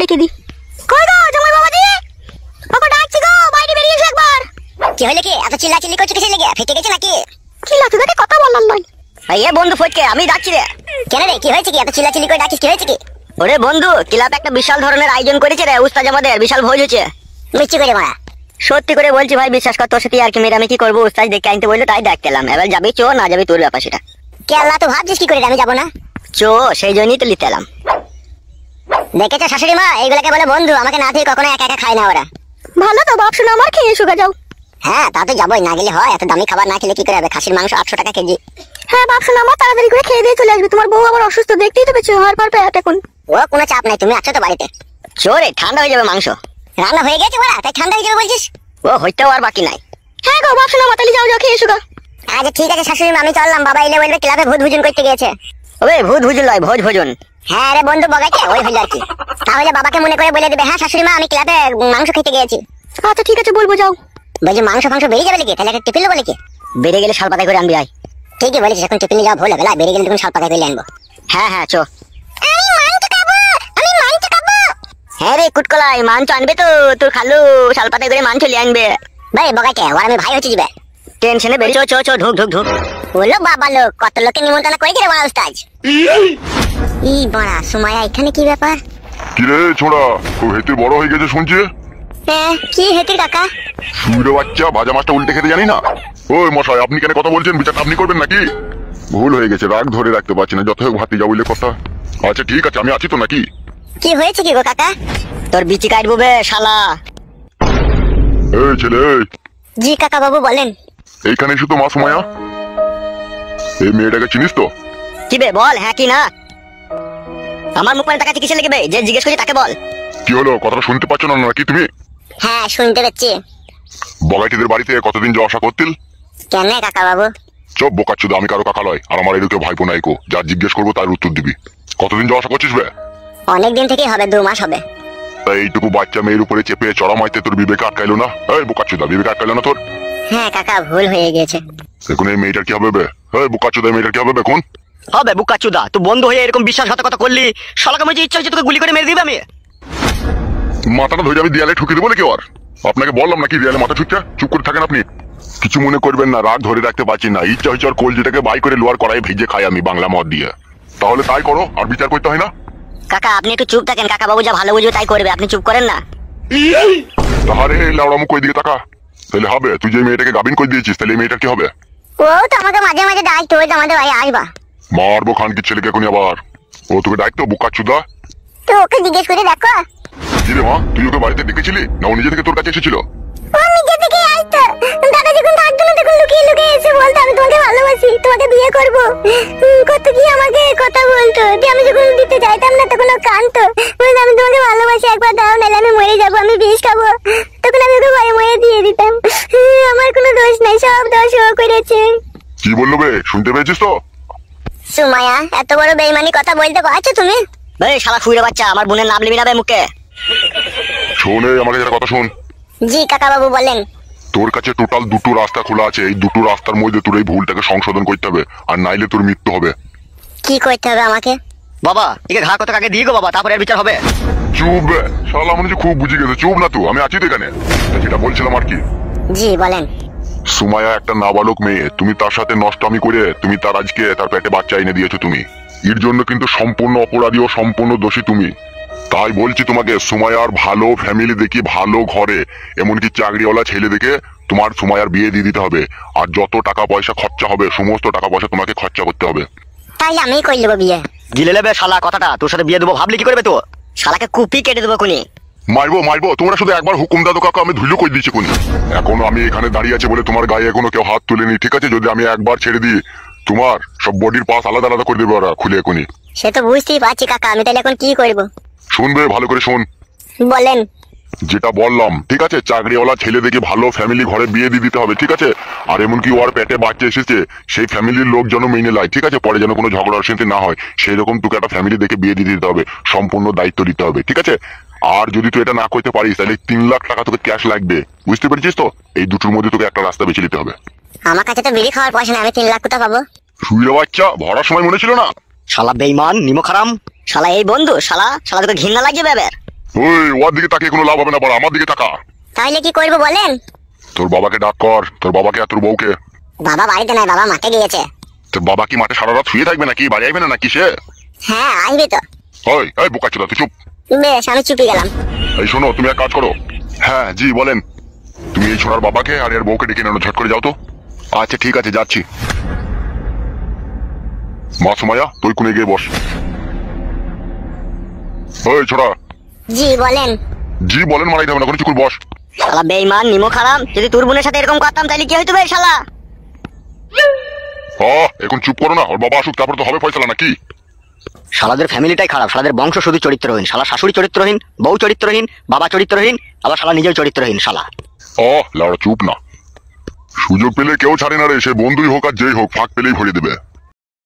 ডেকে দি। কই গো জামাই বাবাজি, ওকে ডাকছি গো, বাইরে বেরিয়ে এসো একবার। কি হলো কি? এত চিল্লাচিল্লি করছো কিসের লেগে? ফেটে গেছে নাকি? চিল্লাতে দেখে কথা বললাম নয়। এই বন্ধু ফটকে, আমি ডাকছি রে। কেন রে, কি হয়েছে কি? এত চিল্লাচিল্লি করে ডাকিস, কি হয়েছে কি? ওরে বন্ধু, ক্লাব একটা বিশাল ধরনের আয়োজন করেছে রে, উস্তাদ আমাদের বিশাল ভোজ হচ্ছে। মিষ্টি করে মারা। সত্যি করে বলছি ভাই, বিশ্বাস কর, তোর সাথে আর কি মেরে আমি কি করবো? উস্তাদ দেখে আনতে বললো, তাই দেখতে এলাম। এবার যাবি চো, না যাবি তোর ব্যাপার সেটা। কে আল্লাহ, তো ভাবছিস কি করে আমি যাবো না? চো, সেই জন্যই তো নিতে এলাম। দেখেছো শাশুড়ি মা, এইগুলাকে বলে বন্ধু। আমাকে না দিয়ে কখনো একা একা খায় না ওরা। ভালো তো বাপ শোনা, আমার খেয়ে এসো যাও। হ্যাঁ তা তো যাবোই, না গেলে হয়? এত দামি খাবার না খেলে কি করে হবে? খাসির মাংস 800 টাকা কেজি। হ্যাঁ বাপ শোনা, আমার তাড়াতাড়ি করে খেয়ে দিয়ে চলে আসবে। তোমার বউ আবার অসুস্থ, দেখতেই তো পেছো হওয়ার পর পেট এখন। ও কোনো চাপ নাই, তুমি আছো তো বাড়িতে। চোরে ঠান্ডা হয়ে যাবে মাংস। রান্না হয়ে গেছে ওরা, তাই ঠান্ডা হয়ে যাবে বলছিস? ও হইতেও আর বাকি নাই। হ্যাঁ গো বাপ শোনা, মাতালি যাও যাও, খেয়ে এসো গা। আচ্ছা ঠিক আছে শাশুড়ি মা, আমি চললাম। বাবা এলে বলবে ক্লাবে ভূত ভোজন করতে গিয়েছে। ওরে ভূত ভুজুল নয়, ভোজ ভোজন। হ্যাঁ রে বন্ধু বগাইছে, ওই হইল আর কি। তাহলে বাবাকে মনে করে বলে দেবে, হ্যাঁ শাশুড়ি মা আমি ক্লাবে মাংস খেতে গিয়েছি। আচ্ছা ঠিক আছে, বলবো যাও। বলছি মাংস বেরিয়ে যাবে নাকি? তাহলে একটা টিফিন নেবো নাকি? বেড়ে গেলে শাল পাতায় করে আনবি আয়। ঠিকই বলেছিস, এখন টিফিনে যাওয়া ভুল হবে না। বেরিয়ে গেলে তখন শাল পাতা করে আনবো। হ্যাঁ হ্যাঁ চো। আমি মাংস খাবো, আমি মাংস খাবো। হ্যাঁ রে কুটকলাই, মাংস আনবে তো তোর খালু, শাল পাতায় করে মাংস লিয়ে আনবে। ভাই বগাইছে, ওর আমি ভাই হচ্ছে যাবে। টেনশনে বেরিয়ে চো চো চো, ঢুক ঢুক ঢুক। বললো বাবা লোক, কত লোককে নিমন্ত্রণ করে দিলে বড়া উস্তাদ। ই বড়া সুমাইয়া, এখানে কি ব্যাপার? কিরে ছোড়া, খুব হেতে বড় হয়ে গেছে শুনছি। হ্যাঁ কি হেতির কাকা? শুইরে বাচ্চা, ভাজা মাছটা উল্টে খেতে জানি না? ওই মশাই, আপনি কেন কথা বলছেন? বিচারটা আপনি করবেন নাকি? ভুল হয়ে গেছে, রাগ ধরে রাখতে পারছি না। যত হোক ভাতি যা বললে কথা। আচ্ছা ঠিক আছে, আমি আছি তো নাকি? কি হয়েছে কি গো কাকা? তোর বিচি কাটবো বে শালা। এই ছেলে, জি কাকা বাবু বলেন। এইখানে এসে তো মা সুমাইয়া, এই মেয়েটাকে চিনিস তো? কি বে বল, হ্যাঁ কি না? আমার মুখ মানে তাকাচ্ছি কিসে লেগে বে? যে জিজ্ঞেস করছি তাকে বল। কি হলো, কথাটা শুনতে পাচ্ছ না নাকি তুমি? হ্যাঁ শুনতে পাচ্ছি। বগাইটিদের বাড়িতে কতদিন যাওয়া আসা করতিল? কেন কাকা বাবু? চপ বোকাচ্চুদা, আমি কারো কাকা লয়, আর আমার এদিকে ভাইপো নাইকো। যা জিজ্ঞেস করবো তার উত্তর দিবি। কতদিন যাওয়া আসা করছিস বে? অনেকদিন থেকেই হবে, 2 মাস হবে। এইটুকু বাচ্চা মেয়ের উপরে চেপে চড়া মাইতে তোর বিবেক আটকাইলো না? এই বোকাচ্চুদা, বিবেক আটকাইলো না তোর? হ্যাঁ কাকা ভুল হয়ে গেছে। এখন এই মেয়েটার কি হবে বে? এই বোকাচ্চুদা, এই মেয়েটার কি হবে এখন? হবে বুকাচুদা, তুই বন্ধু হয়ে এরকম বিশ্বাসঘাতকতা করলি, শালাকে আমার যে ইচ্ছা হচ্ছে তোকে গুলি করে মেরে দিবে আমি। মাথাটা ধরে আমি দেয়ালে ঠুকে দেবো নাকি? আর আপনাকে বললাম নাকি দেয়ালে মাথা ঠুকটা? চুপ করে থাকেন আপনি। কিছু মনে করবেন না, রাগ ধরে রাখতে পারছি না। ইচ্ছা হচ্ছে আর কলজিটাকে বাই করে লোয়ার কড়াই ভিজে খাই আমি বাংলা মদ দিয়ে। তাহলে তাই করো, আর বিচার করতে হয় না। কাকা আপনি একটু চুপ থাকেন, কাকা বাবু যা ভালো বুঝবে তাই করবে, আপনি চুপ করেন না। তাহলে লাউড়ামুখ ওই দিকে তাকা। তাহলে হবে, তুই যে মেয়েটাকে গাবিন করে দিয়েছিস, তাহলে এই মেয়েটার কি হবে? ও তো আমাকে মাঝে মাঝে ডাকতো, ওই তো আমাদের ভাই আসবা। মারবো খানকির ছেলেকে এখনই আবার। ও তোকে ডাকতো বোকাচ্চুদা? তো ওকে জিজ্ঞেস করে দেখো। কি রে মা, তুই ওকে বাড়িতে ডেকেছিলি না ও নিজে থেকে তোর কাছে এসেছিল? ও নিজে থেকে আসতো। দাদা যখন থাকতো না তখন লুকিয়ে লুকিয়ে এসে বলতো আমি তোমাকে ভালোবাসি, তোমাকে বিয়ে করবো। কত কি আমাকে কথা বলতো। যে আমি যখন দিতে চাইতাম না তখন ও কাঁদতো, বলতো আমি তোমাকে ভালোবাসি, একবার দাও নাহলে আমি মরে যাবো, আমি বিষ খাবো। তখন আমি ওকে ভয়ে ভয়ে দিয়ে দিতাম। আমার কোনো দোষ নাই, সব দোষ ও করেছে। কি বললো বে, শুনতে পেয়েছিস তো? সুমাইয়া, এত বড় বেইমানি কথা বলতে পারছো তুমি? এই শালা শুইরে বাচ্চা, আমার বোনের নাম লিবি না বে মুখে। শোন, আমাকে একটা কথা শোন। জি কাকা বাবু বলেন। তোর কাছে টোটাল 2টো রাস্তা খোলা আছে। এই 2টো রাস্তার মধ্যে তোর এই ভুলটাকে সংশোধন করতে হবে, আর নাইলে তোর মৃত্যু হবে। কি করতে হবে আমাকে? বাবা একে ঘা কথা কাকে দিয়ে গো বাবা, তারপরে বিচার হবে। চুপ বে শালা, মনে হচ্ছে খুব বুঝে গেছে। চুপ না, তুই আমি আছি তো এখানে। যেটা বলছিলাম আর কি, জি বলেন। সুমাইয়া একটা নাবালক মেয়ে, তুমি তার সাথে নষ্টামি করে তুমি তার আজকে তার পেটে বাচ্চা এনে দিয়েছো তুমি। এর জন্য কিন্তু সম্পূর্ণ অপরাধী ও সম্পূর্ণ দোষী তুমি। তাই বলছি তোমাকে, সুমাইয়ার ভালো ফ্যামিলি দেখি, ভালো ঘরে, এমনকি চাকরিওয়ালা ছেলে দেখে তোমার সুমাইয়ার বিয়ে দিয়ে দিতে হবে। আর যত টাকা পয়সা খরচা হবে সমস্ত টাকা পয়সা তোমাকে খরচা করতে হবে। তাই আমি করে নেবো বিয়ে। গিলে নেবে শালা কথাটা, তোর সাথে বিয়ে দেবো ভাবলি কি করবে তো? শালাকে কুপি কেটে দেবো কোনি। মারবো মারবো, তোমরা শুধু একবার হুকুম দাও কাকা, আমি ধুলো করে দিচ্ছি কোন। এখনো আমি এখানে দাঁড়িয়ে আছে বলে তোমার গায়ে এখনো কেউ হাত তুলেনি, ঠিক আছে? যদি আমি একবার ছেড়ে দিই, তোমার সব বডির পাস আলাদা আলাদা করে দেবে ওরা খুলে এখনই। সে তো বুঝতেই পারছি কাকা, আমি তাহলে এখন কি করবো? শুনবে ভালো করে শোন। বলেন। যেটা বললাম ঠিক আছে, চাকরিওয়ালা ছেলে দেখে ভালো ফ্যামিলি ঘরে বিয়ে দিয়ে দিতে হবে, ঠিক আছে? আর এমনকি ওর পেটে বাচ্চা এসেছে, সেই ফ্যামিলির লোক যেন মেনে নেয়, ঠিক আছে? পরে যেন কোনো ঝগড়া অশান্তি না হয়, সেই রকম তোকে একটা ফ্যামিলি দেখে বিয়ে দিয়ে দিতে হবে, সম্পূর্ণ দায়িত্ব দিতে হবে, ঠিক আছে? আর যদি তুই এটা না করতে পারিস তাহলে 3 লাখ টাকা তোকে ক্যাশ লাগবে, বুঝতে পেরেছিস তো? এই দুটোর মধ্যে তোকে একটা রাস্তা বেছে নিতে হবে। আমার কাছে তো বিড়ি খাওয়ার পয়সা নেই, আমি 3 লাখ কোথা পাবো? শুইরে বাচ্চা, ভরার সময় মনে ছিল না? শালা বেঈমান নিমক হারাম শালা। এই বন্ধু শালা, শালা তোকে ঘৃণা লাগছে বেবের। ওই ওর দিকে তাকিয়ে কোনো লাভ হবে না, বড় আমার দিকে তাকা। তাহলে কি করবো বলেন? তোর বাবাকে ডাক কর, তোর বাবাকে আর তোর বউকে। বাবা বাড়িতে নাই, বাবা মাঠে গিয়েছে। তোর বাবা কি মাঠে সারা রাত শুয়ে থাকবে নাকি, বাড়ি আসবে না নাকি সে? হ্যাঁ আসবে তো। ওই এই বোকা চোদা, তুই চুপ। বেশ আমি চুপি গেলাম। এই শোনো, তুমি এক কাজ করো। হ্যাঁ জি বলেন। তুমি এই ছোড়ার বাবাকে আর এর বউকে ডেকে নেনো, ঝট করে যাও তো। আচ্ছা ঠিক আছে, যাচ্ছি। মা সুমাইয়া, তুই কোণে গিয়ে বস। ওই ছোড়া। জি বলেন। জি বলেন মারাইতে হবে না, কোনো চুকুর বস। শালা বেঈমান নিমো খারাম, যদি তোর বোনের সাথে এরকম করতাম তাহলে কি হইতো বে শালা? এখন চুপ করো না, ওর বাবা আসুক তারপর তো হবে ফয়সালা নাকি। শালাদের ফ্যামিলিটাই খারাপ, শালাদের বংশ শুধু চরিত্রহীন। শালা শাশুড়ি চরিত্রহীন, বউ চরিত্রহীন, বাবা চরিত্রহীন, আবার শালা নিজেও চরিত্রহীন শালা। লাউড়া চুপ না। সুযোগ পেলে কেউ ছাড়ে না রে, সে বন্ধুই হোক আর যেই হোক, ফাঁক পেলেই ভরিয়ে দেবে।